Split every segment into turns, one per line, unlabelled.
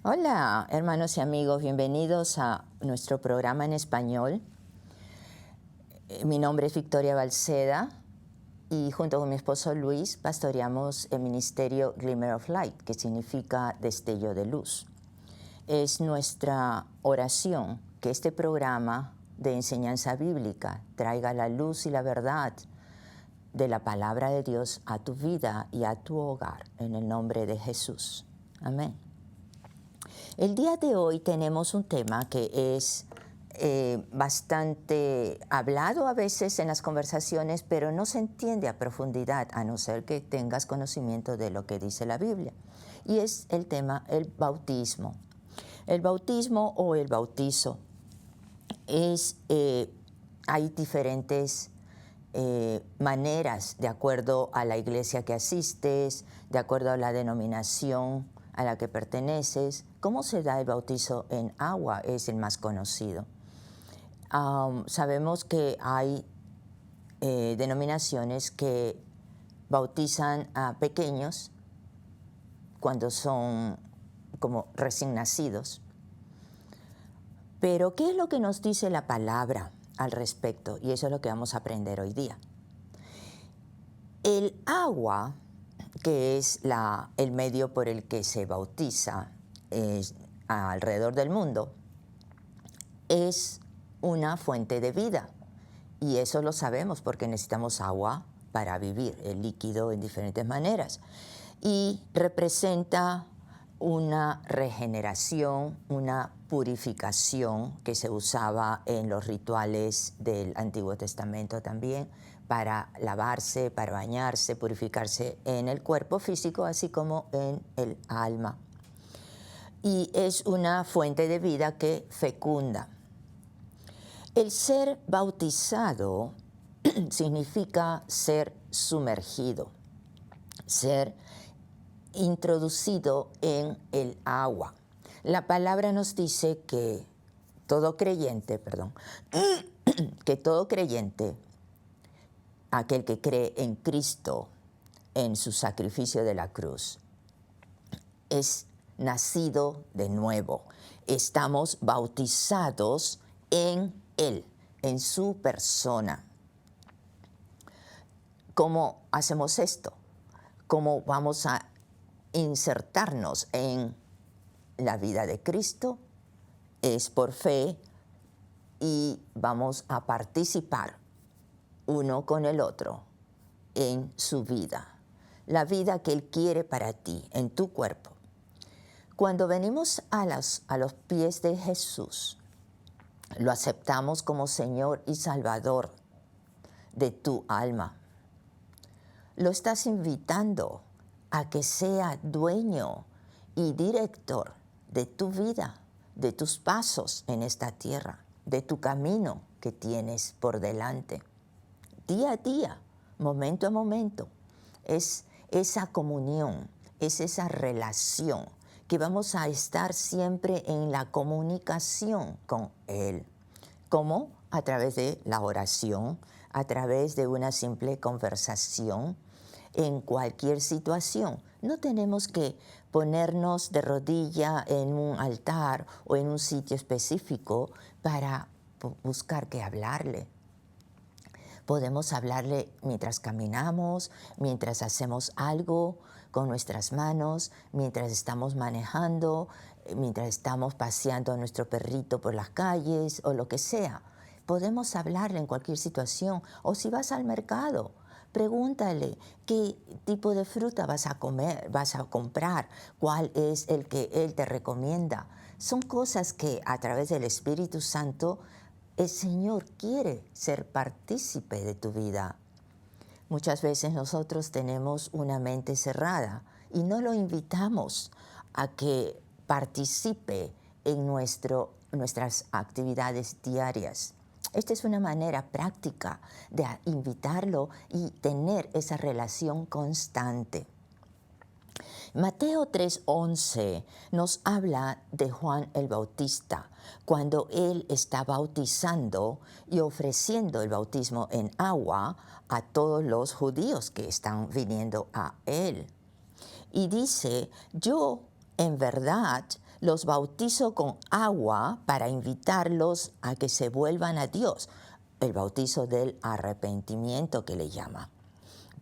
Hola, hermanos y amigos, bienvenidos a nuestro programa en español. Mi nombre es Victoria Balceda y junto con mi esposo Luis pastoreamos el ministerio Glimmer of Light, que significa destello de luz. Es nuestra oración que este programa de enseñanza bíblica traiga la luz y la verdad de la palabra de Dios a tu vida y a tu hogar, en el nombre de Jesús. Amén. El día de hoy tenemos un tema que es bastante hablado a veces en las conversaciones, pero no se entiende a profundidad, a no ser que tengas conocimiento de lo que dice la Biblia. Y es el tema, el bautismo. El bautismo o el bautizo hay diferentes maneras de acuerdo a la iglesia que asistes, de acuerdo a la denominación a la que perteneces. ¿Cómo se da el bautizo en agua? Es el más conocido. Sabemos que hay denominaciones que bautizan a pequeños cuando son como recién nacidos. Pero, ¿qué es lo que nos dice la palabra al respecto? Y eso es lo que vamos a aprender hoy día. El agua, que es el medio por el que se bautiza alrededor del mundo, es una fuente de vida. Y eso lo sabemos porque necesitamos agua para vivir, el líquido en diferentes maneras. Y representa una regeneración, una purificación que se usaba en los rituales del Antiguo Testamento también, para lavarse, para bañarse, purificarse en el cuerpo físico, así como en el alma. Y es una fuente de vida que fecunda. El ser bautizado significa ser sumergido, ser introducido en el agua. La palabra nos dice que todo creyente, aquel que cree en Cristo, en su sacrificio de la cruz, es nacido de nuevo. Estamos bautizados en Él, en su persona. ¿Cómo hacemos esto? ¿Cómo vamos a insertarnos en la vida de Cristo? Es por fe y vamos a participar uno con el otro en su vida, la vida que Él quiere para ti, en tu cuerpo. Cuando venimos a los pies de Jesús, lo aceptamos como Señor y Salvador de tu alma. Lo estás invitando a que sea dueño y director de tu vida, de tus pasos en esta tierra, de tu camino que tienes por delante. Día a día, momento a momento, es esa comunión, es esa relación que vamos a estar siempre en la comunicación con Él. ¿Cómo? A través de la oración, a través de una simple conversación, en cualquier situación. No tenemos que ponernos de rodilla en un altar o en un sitio específico para buscar qué hablarle. Podemos hablarle mientras caminamos, mientras hacemos algo con nuestras manos, mientras estamos manejando, mientras estamos paseando a nuestro perrito por las calles o lo que sea. Podemos hablarle en cualquier situación. O si vas al mercado, pregúntale qué tipo de fruta vas a comer, vas a comprar, cuál es el que Él te recomienda. Son cosas que a través del Espíritu Santo el Señor quiere ser partícipe de tu vida. Muchas veces nosotros tenemos una mente cerrada y no lo invitamos a que participe en nuestras actividades diarias. Esta es una manera práctica de invitarlo y tener esa relación constante. Mateo 3:11 nos habla de Juan el Bautista, cuando él está bautizando y ofreciendo el bautismo en agua a todos los judíos que están viniendo a él. Y dice: yo en verdad los bautizo con agua para invitarlos a que se vuelvan a Dios. El bautizo del arrepentimiento que le llama.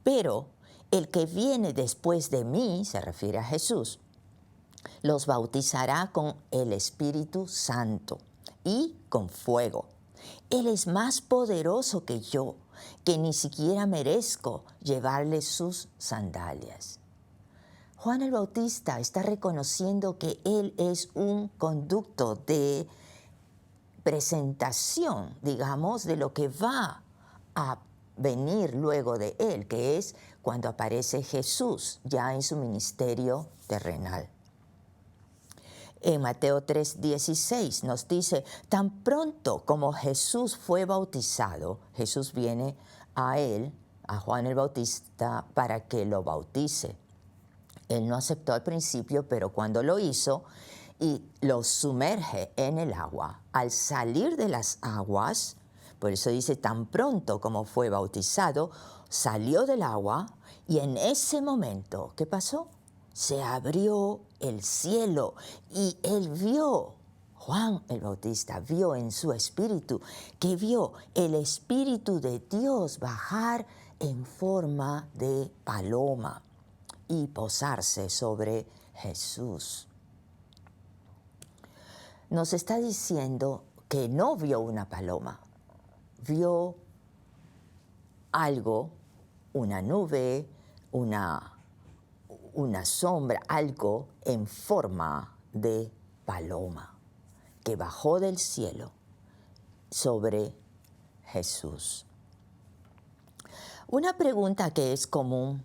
Pero el que viene después de mí, se refiere a Jesús, los bautizará con el Espíritu Santo y con fuego. Él es más poderoso que yo, que ni siquiera merezco llevarle sus sandalias. Juan el Bautista está reconociendo que él es un conducto de presentación, digamos, de lo que va a venir luego de él, que es cuando aparece Jesús ya en su ministerio terrenal. En Mateo 3:16 nos dice, tan pronto como Jesús fue bautizado, Jesús viene a él, a Juan el Bautista, para que lo bautice. Él no aceptó al principio, pero cuando lo hizo y lo sumerge en el agua, al salir de las aguas, por eso dice, tan pronto como fue bautizado, salió del agua y en ese momento, ¿qué pasó? Se abrió el cielo y él vio, Juan el Bautista vio en su espíritu, que vio el Espíritu de Dios bajar en forma de paloma y posarse sobre Jesús. Nos está diciendo que no vio una paloma, vio algo, una nube, una sombra, algo en forma de paloma que bajó del cielo sobre Jesús. Una pregunta que es común,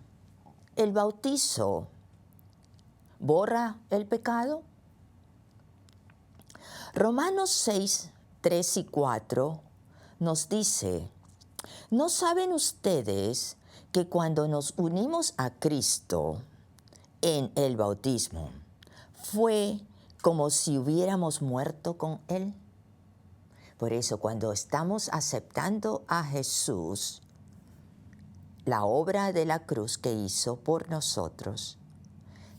¿el bautizo borra el pecado? Romanos 6, 3 y 4 nos dice, ¿no saben ustedes que cuando nos unimos a Cristo en el bautismo, fue como si hubiéramos muerto con Él? Por eso, cuando estamos aceptando a Jesús, la obra de la cruz que hizo por nosotros,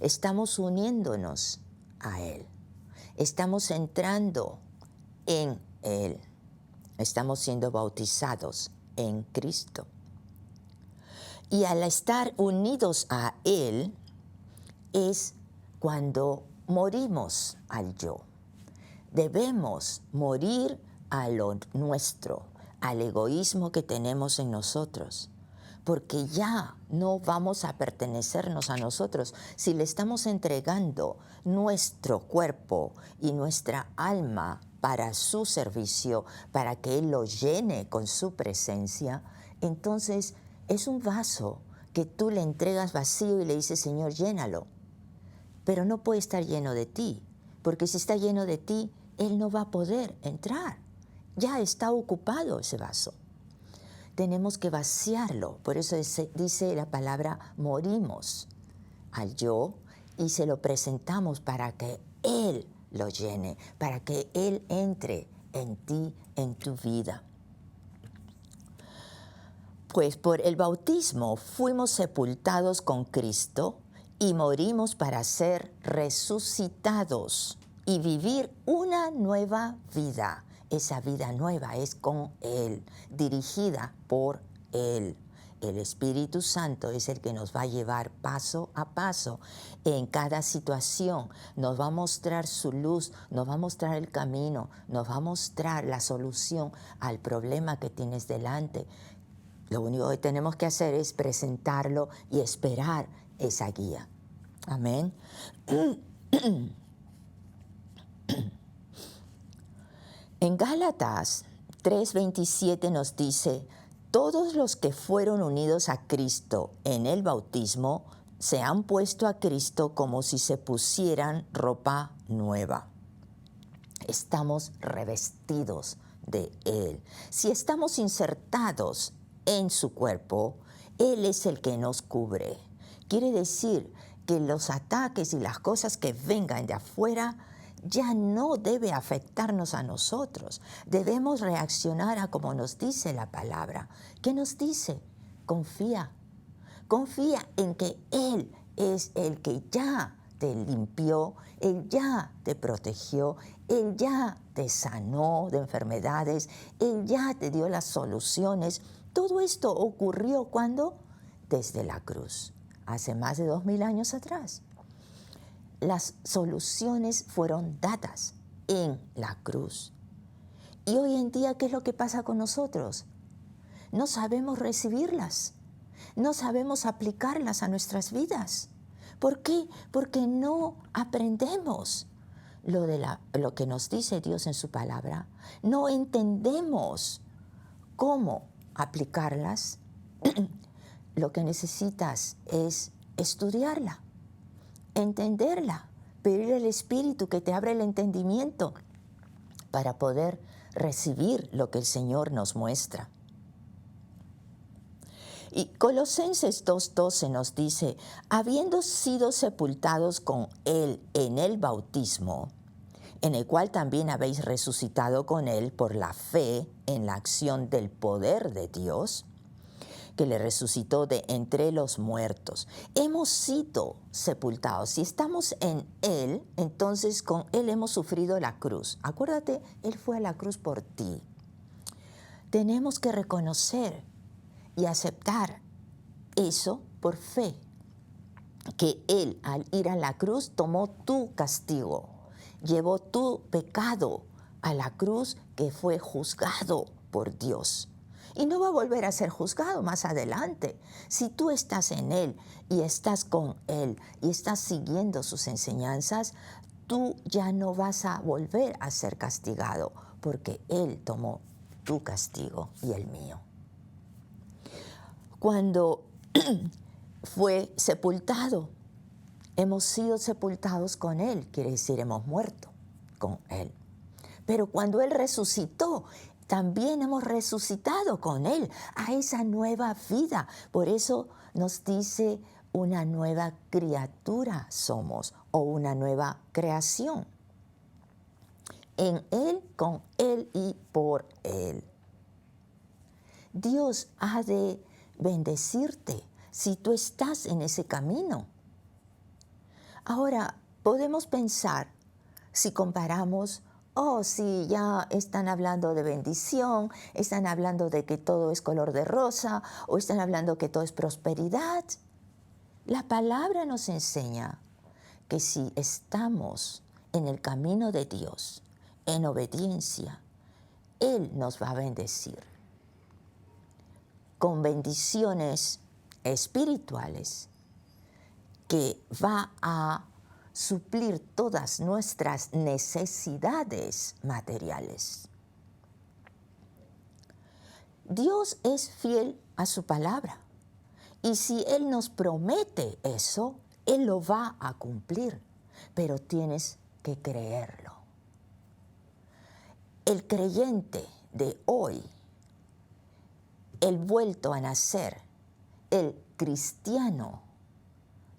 estamos uniéndonos a Él. Estamos entrando en Él. Estamos siendo bautizados en Cristo. Y al estar unidos a Él, es cuando morimos al yo. Debemos morir a lo nuestro, al egoísmo que tenemos en nosotros, porque ya no vamos a pertenecernos a nosotros. Si le estamos entregando nuestro cuerpo y nuestra alma para su servicio, para que Él lo llene con su presencia, entonces es un vaso que tú le entregas vacío y le dices, Señor, llénalo. Pero no puede estar lleno de ti, porque si está lleno de ti, Él no va a poder entrar. Ya está ocupado ese vaso. Tenemos que vaciarlo. Por eso dice la palabra morimos al yo y se lo presentamos para que Él lo llene, para que Él entre en ti, en tu vida. Pues por el bautismo fuimos sepultados con Cristo y morimos para ser resucitados y vivir una nueva vida. Esa vida nueva es con Él, dirigida por Él. El Espíritu Santo es el que nos va a llevar paso a paso en cada situación. Nos va a mostrar su luz, nos va a mostrar el camino, nos va a mostrar la solución al problema que tienes delante. Lo único que tenemos que hacer es presentarlo y esperar esa guía. Amén. En Gálatas 3:27 nos dice, todos los que fueron unidos a Cristo en el bautismo se han puesto a Cristo como si se pusieran ropa nueva. Estamos revestidos de Él. Si estamos insertados en su cuerpo, Él es el que nos cubre. Quiere decir que los ataques y las cosas que vengan de afuera ya no debe afectarnos a nosotros. Debemos reaccionar a como nos dice la palabra. ¿Qué nos dice? Confía. Confía en que Él es el que ya te limpió, Él ya te protegió, Él ya te sanó de enfermedades, Él ya te dio las soluciones. Todo esto ocurrió ¿cuándo? Desde la cruz, hace más de 2000 años atrás. Las soluciones fueron dadas en la cruz. Y hoy en día, ¿qué es lo que pasa con nosotros? No sabemos recibirlas, no sabemos aplicarlas a nuestras vidas. ¿Por qué? Porque no aprendemos lo que nos dice Dios en su palabra. No entendemos cómo aplicarlas. Lo que necesitas es estudiarla, entenderla, pedir al Espíritu que te abra el entendimiento para poder recibir lo que el Señor nos muestra. Y Colosenses 2:12 nos dice, habiendo sido sepultados con Él en el bautismo, en el cual también habéis resucitado con Él por la fe en la acción del poder de Dios, que le resucitó de entre los muertos. Hemos sido sepultados. Si estamos en Él, entonces con Él hemos sufrido la cruz. Acuérdate, Él fue a la cruz por ti. Tenemos que reconocer y aceptar eso por fe, que Él al ir a la cruz tomó tu castigo, llevó tu pecado a la cruz que fue juzgado por Dios. Y no va a volver a ser juzgado más adelante. Si tú estás en Él y estás con Él y estás siguiendo sus enseñanzas, tú ya no vas a volver a ser castigado porque Él tomó tu castigo y el mío. Cuando fue sepultado, hemos sido sepultados con Él, quiere decir hemos muerto con Él. Pero cuando Él resucitó, también hemos resucitado con Él a esa nueva vida. Por eso nos dice una nueva criatura somos o una nueva creación. En Él, con Él y por Él. Dios ha de bendecirte si tú estás en ese camino. Ahora, podemos pensar, si comparamos, si ya están hablando de bendición, están hablando de que todo es color de rosa, o están hablando que todo es prosperidad. La palabra nos enseña que si estamos en el camino de Dios, en obediencia, Él nos va a bendecir con bendiciones espirituales que va a suplir todas nuestras necesidades materiales. Dios es fiel a su palabra y si Él nos promete eso, Él lo va a cumplir, pero tienes que creerlo. El creyente de hoy, el vuelto a nacer, el cristiano,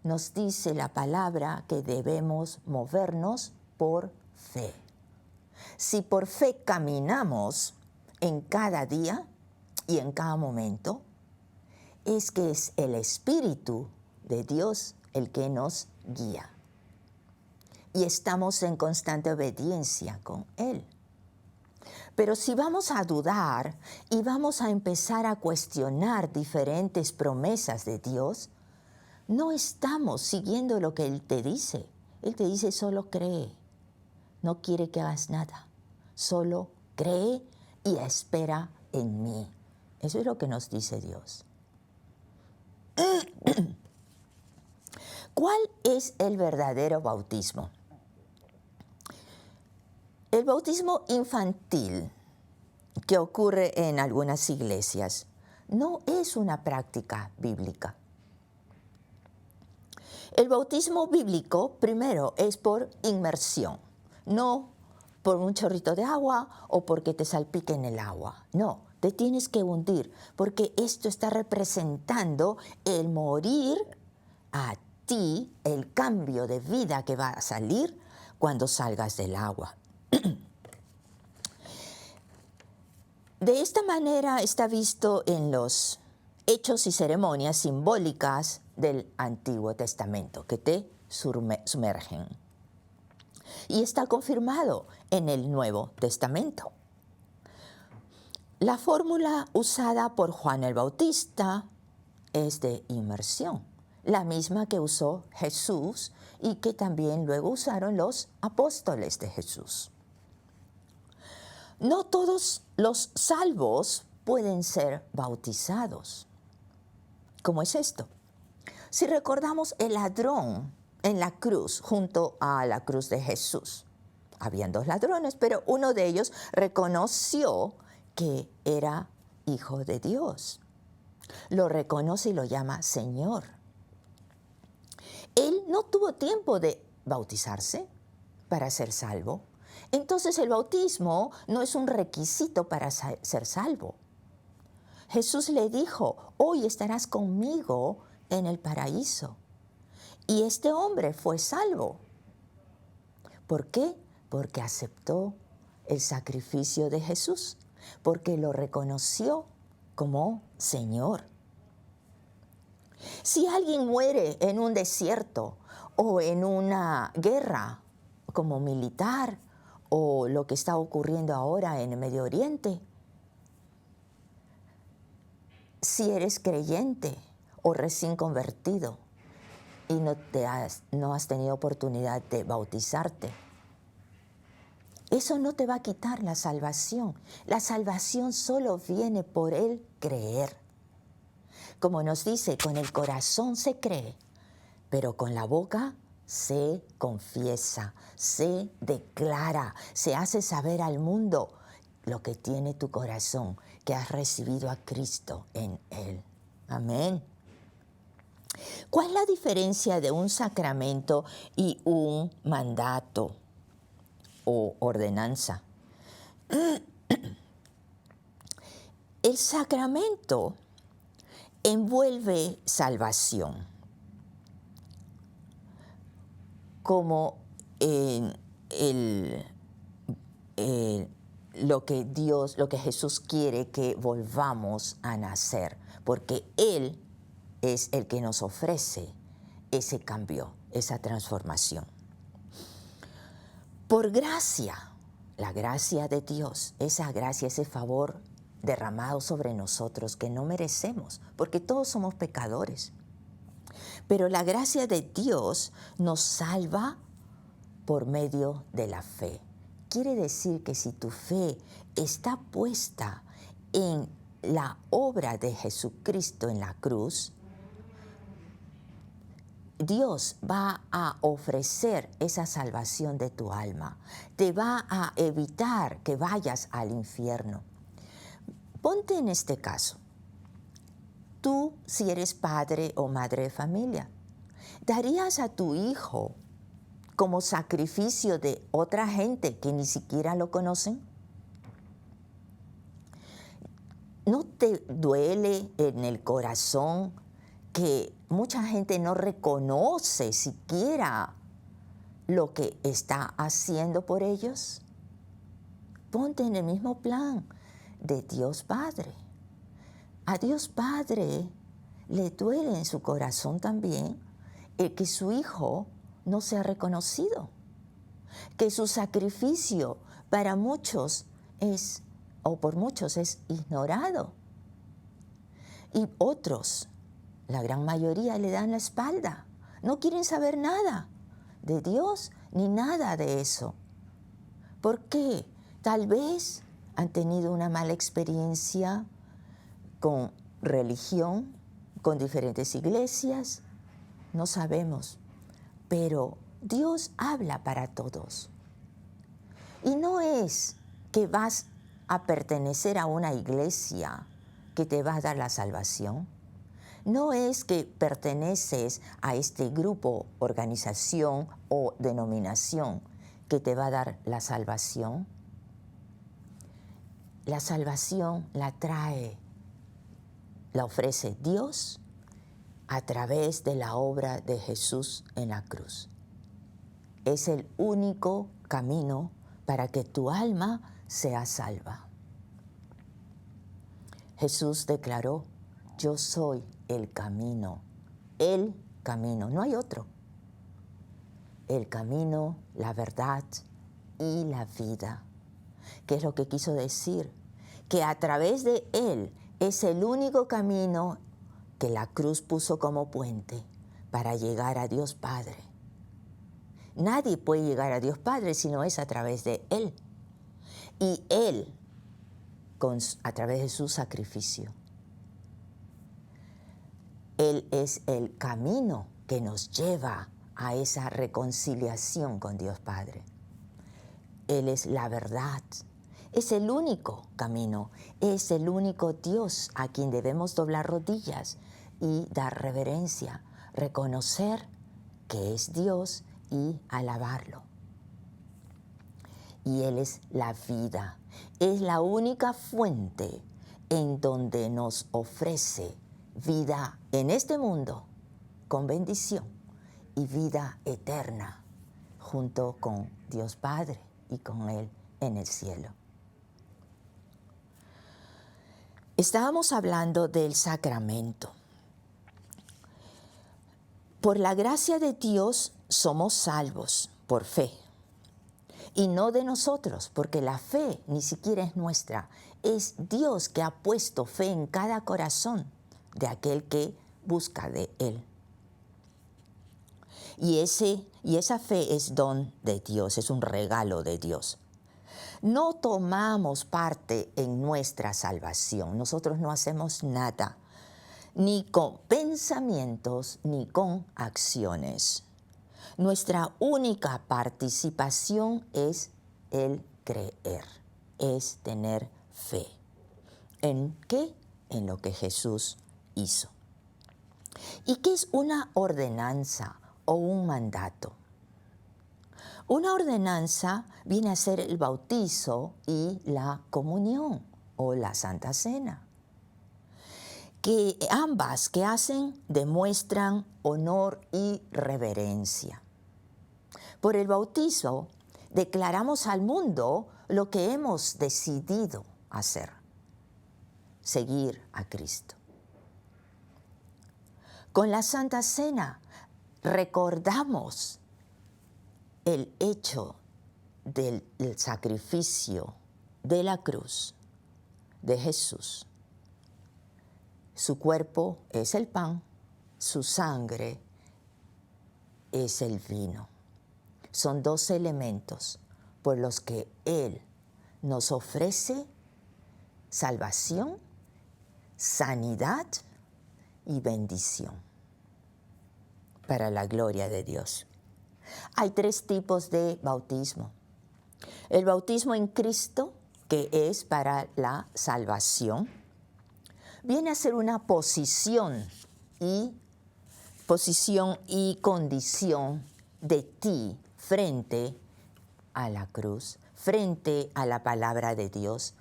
nos dice la palabra que debemos movernos por fe. Si por fe caminamos en cada día y en cada momento, es que es el Espíritu de Dios el que nos guía. Y estamos en constante obediencia con Él. Pero si vamos a dudar y vamos a empezar a cuestionar diferentes promesas de Dios, no estamos siguiendo lo que Él te dice. Él te dice solo cree. No quiere que hagas nada. Solo cree y espera en mí. Eso es lo que nos dice Dios. ¿Cuál es el verdadero bautismo? El bautismo infantil que ocurre en algunas iglesias no es una práctica bíblica. El bautismo bíblico, primero, es por inmersión, no por un chorrito de agua o porque te salpique en el agua. No, te tienes que hundir, porque esto está representando el morir a ti, el cambio de vida que va a salir cuando salgas del agua. De esta manera está visto en los hechos y ceremonias simbólicas del Antiguo Testamento, que te sumergen. Y está confirmado en el Nuevo Testamento. La fórmula usada por Juan el Bautista es de inmersión, la misma que usó Jesús y que también luego usaron los apóstoles de Jesús. No todos los salvos pueden ser bautizados. ¿Cómo es esto? Si recordamos el ladrón en la cruz, junto a la cruz de Jesús, habían dos ladrones, pero uno de ellos reconoció que era hijo de Dios. Lo reconoce y lo llama Señor. Él no tuvo tiempo de bautizarse para ser salvo. Entonces el bautismo no es un requisito para ser salvo. Jesús le dijo, hoy estarás conmigo en el paraíso. Y este hombre fue salvo. ¿Por qué? Porque aceptó el sacrificio de Jesús, porque lo reconoció como Señor. Si alguien muere en un desierto o en una guerra como militar o lo que está ocurriendo ahora en el Medio Oriente, si eres creyente o recién convertido y no has tenido oportunidad de bautizarte, eso no te va a quitar la salvación. La salvación solo viene por el creer. Como nos dice, con el corazón se cree, pero con la boca se confiesa, se declara, se hace saber al mundo lo que tiene tu corazón, que has recibido a Cristo en él. Amén. ¿Cuál es la diferencia de un sacramento y un mandato o ordenanza? El sacramento envuelve salvación, como lo que Jesús quiere que volvamos a nacer, porque Él es el que nos ofrece ese cambio, esa transformación. Por gracia, la gracia de Dios, esa gracia, ese favor derramado sobre nosotros que no merecemos, porque todos somos pecadores. Pero la gracia de Dios nos salva por medio de la fe. Quiere decir que si tu fe está puesta en la obra de Jesucristo en la cruz, Dios va a ofrecer esa salvación de tu alma. Te va a evitar que vayas al infierno. Ponte en este caso. Tú, si eres padre o madre de familia, ¿darías a tu hijo como sacrificio de otra gente que ni siquiera lo conocen? ¿No te duele en el corazón que mucha gente no reconoce siquiera lo que está haciendo por ellos? Ponte en el mismo plan de Dios Padre. A Dios Padre le duele en su corazón también el que su hijo no sea reconocido, que su sacrificio para muchos por muchos es ignorado. Y otros, la gran mayoría, le dan la espalda. No quieren saber nada de Dios ni nada de eso. ¿Por qué? Tal vez han tenido una mala experiencia con religión, con diferentes iglesias, no sabemos. Pero Dios habla para todos. Y no es que vas a pertenecer a una iglesia que te va a dar la salvación. No es que perteneces a este grupo, organización o denominación que te va a dar la salvación. La salvación la ofrece Dios a través de la obra de Jesús en la cruz. Es el único camino para que tu alma sea salva. Jesús declaró, yo soy el camino, no hay otro. el camino, la verdad y la vida. ¿Qué es lo que quiso decir? Que a través de Él es el único camino que la cruz puso como puente para llegar a Dios Padre. Nadie puede llegar a Dios Padre si no es a través de Él. Y Él, a través de su sacrificio, Él es el camino que nos lleva a esa reconciliación con Dios Padre. Él es la verdad. Es el único camino. Es el único Dios a quien debemos doblar rodillas y dar reverencia, reconocer que es Dios y alabarlo. Y Él es la vida. Es la única fuente en donde nos ofrece vida en este mundo con bendición y vida eterna junto con Dios Padre y con Él en el cielo. Estábamos hablando del sacramento. Por la gracia de Dios somos salvos por fe. Y no de nosotros, porque la fe ni siquiera es nuestra. Es Dios que ha puesto fe en cada corazón de aquel que busca de Él. Y esa fe es don de Dios, es un regalo de Dios. No tomamos parte en nuestra salvación. Nosotros no hacemos nada, ni con pensamientos, ni con acciones. Nuestra única participación es el creer, es tener fe. ¿En qué? En lo que Jesús hizo. ¿Y qué es una ordenanza o un mandato? Una ordenanza viene a ser el bautizo y la comunión o la Santa Cena. Que ambas que hacen demuestran honor y reverencia. Por el bautizo declaramos al mundo lo que hemos decidido hacer, seguir a Cristo. Con la Santa Cena recordamos el hecho del sacrificio de la cruz de Jesús. Su cuerpo es el pan, su sangre es el vino. Son dos elementos por los que Él nos ofrece salvación, sanidad y bendición para la gloria de Dios. Hay tres tipos de bautismo. El bautismo en Cristo, que es para la salvación, viene a ser una posición y condición de ti frente a la cruz, frente a la palabra de Dios,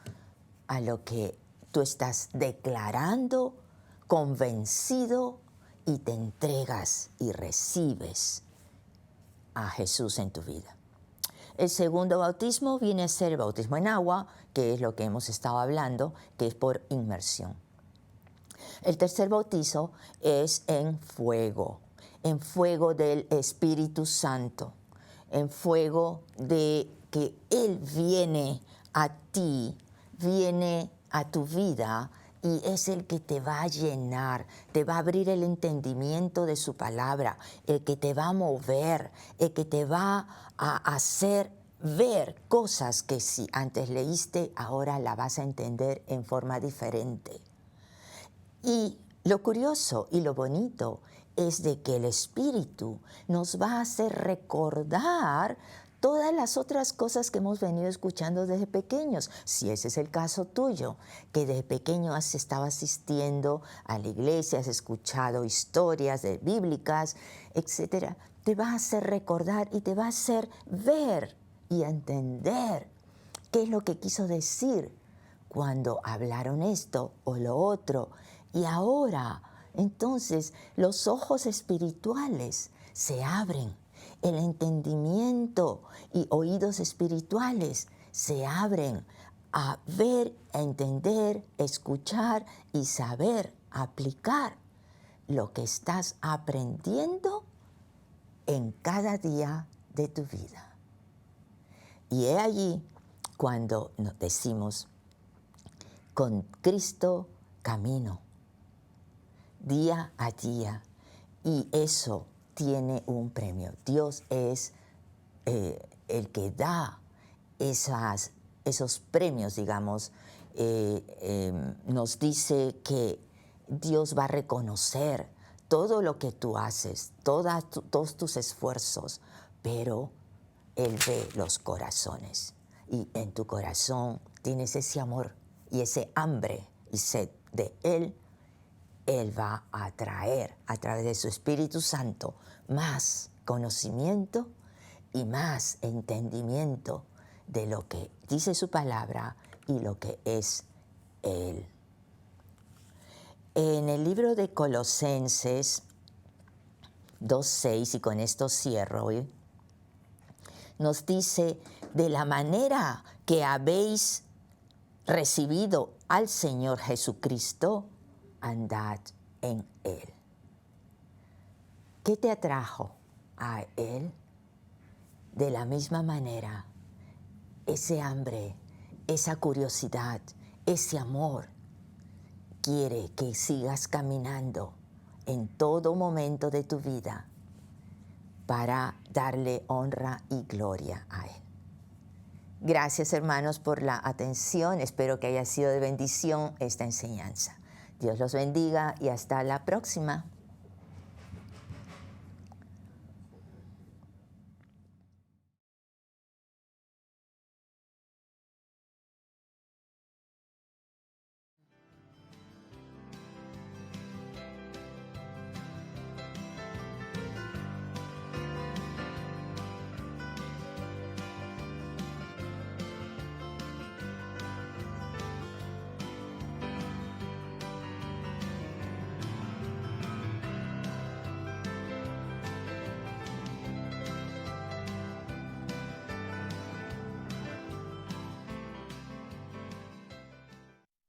a lo que tú estás declarando, convencido y te entregas y recibes a Jesús en tu vida. El segundo bautismo viene a ser el bautismo en agua, que es lo que hemos estado hablando, que es por inmersión. El tercer bautizo es en fuego del Espíritu Santo, en fuego de que Él viene a ti, viene a tu vida y es el que te va a llenar, te va a abrir el entendimiento de su palabra, el que te va a mover, el que te va a hacer ver cosas que si antes leíste, ahora la vas a entender en forma diferente. Y lo curioso y lo bonito es de que el Espíritu nos va a hacer recordar todas las otras cosas que hemos venido escuchando desde pequeños. Si ese es el caso tuyo, que desde pequeño has estado asistiendo a la iglesia, has escuchado historias bíblicas, etc., te va a hacer recordar y te va a hacer ver y entender qué es lo que quiso decir cuando hablaron esto o lo otro. Y ahora, entonces, los ojos espirituales se abren, el entendimiento y oídos espirituales se abren a ver, a entender, escuchar y saber aplicar lo que estás aprendiendo en cada día de tu vida. Y he allí cuando nos decimos, con Cristo camino, día a día, y eso tiene un premio. Dios es el que da esos premios, digamos. Nos dice que Dios va a reconocer todo lo que tú haces, todos tus esfuerzos, pero Él ve los corazones. Y en tu corazón tienes ese amor y ese hambre y sed de Él. Él va a traer a través de su Espíritu Santo más conocimiento y más entendimiento de lo que dice su palabra y lo que es Él. En el libro de Colosenses 2:6, y con esto cierro hoy, nos dice, de la manera que habéis recibido al Señor Jesucristo, andad en Él. ¿Qué te atrajo a Él? De la misma manera, ese hambre, esa curiosidad, ese amor, quiere que sigas caminando en todo momento de tu vida para darle honra y gloria a Él. Gracias, hermanos, por la atención. Espero que haya sido de bendición esta enseñanza. Dios los bendiga y hasta la próxima.